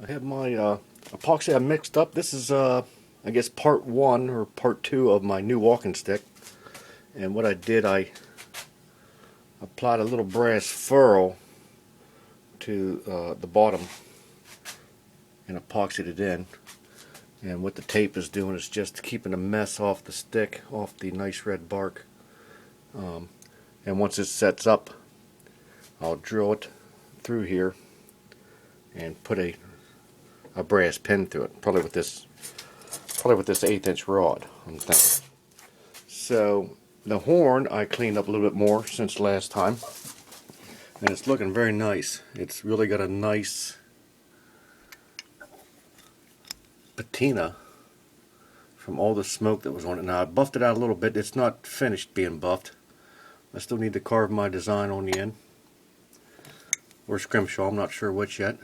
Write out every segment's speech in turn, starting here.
I have my epoxy I mixed up. This is I guess part 1 or part 2 of my new walking stick. And what I did, I applied a little brass ferrule to the bottom and epoxied it in. And what the tape is doing is just keeping the mess off the stick, off the nice red bark. And once it sets up, I'll drill it through here and put a brass pin through it, probably with this 1/8" rod, I'm thinking. So the horn I cleaned up a little bit more since last time, and it's looking very nice. It's really got a nice patina from all the smoke that was on it. Now I buffed it out a little bit. It's not finished being buffed. I still need to carve my design on the end, or scrimshaw, I'm not sure which yet.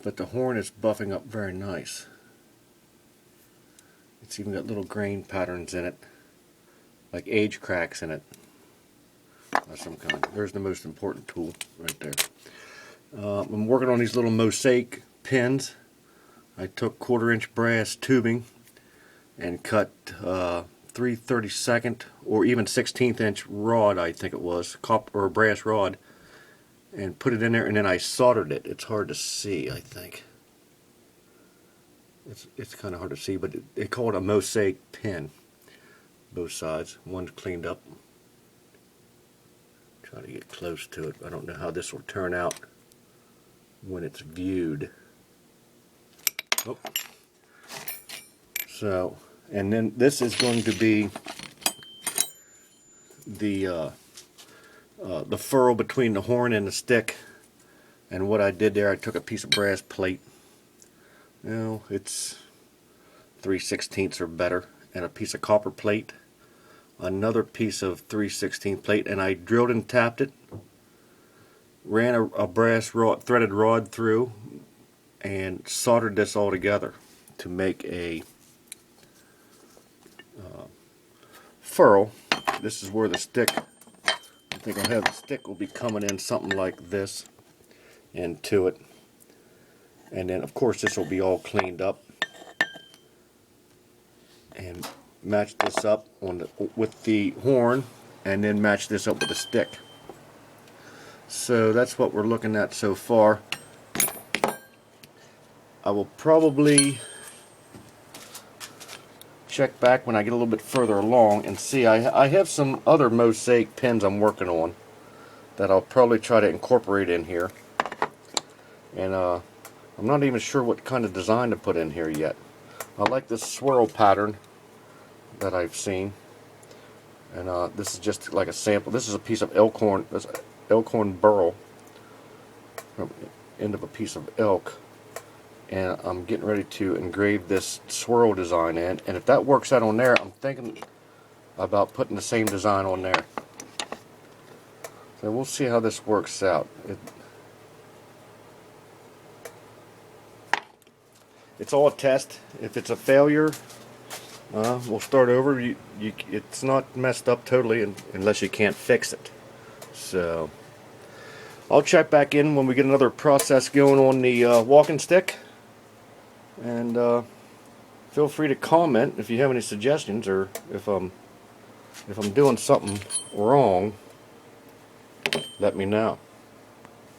But the horn is buffing up very nice. It's even got little grain patterns in it, like age cracks in it of some kind. There's the most important tool right there. I'm working on these little mosaic pins. I took 1/4" brass tubing and cut 3/32 or even 1/16" rod, I think it was, copper or brass rod, and put it in there, and then I soldered it. It's hard to see, I think. It's kind of hard to see, but they call it a mosaic pin. Both sides. One's cleaned up. Try to get close to it. I don't know how this will turn out when it's viewed. Oh. So, and then this is going to be the furrow between the horn and the stick. And what I did there, I took a piece of brass plate. It's 3/16 or better, and a piece of copper plate, another piece of 3/16 plate, and I drilled and tapped it, ran a brass rod, threaded rod through, and soldered this all together to make a furrow. This is where the stick, I think I'll have the stick will be coming in something like this into it. And then of course this will be all cleaned up, and match this up on with the horn, and then match this up with the stick. So that's what we're looking at so far. I will probably check back when I get a little bit further along and see. I have some other mosaic pins I'm working on that I'll probably try to incorporate in here. And I'm not even sure what kind of design to put in here yet. I like this swirl pattern that I've seen, and this is just like a sample. This is a piece of elkhorn burl, end of a piece of elk, and I'm getting ready to engrave this swirl design in. And if that works out on there, I'm thinking about putting the same design on there. So we'll see how this works out. It's all a test. If it's a failure, we'll start over. It's not messed up totally unless you can't fix it. So I'll check back in when we get another process going on the walking stick. And feel free to comment if you have any suggestions, or if I'm doing something wrong, let me know.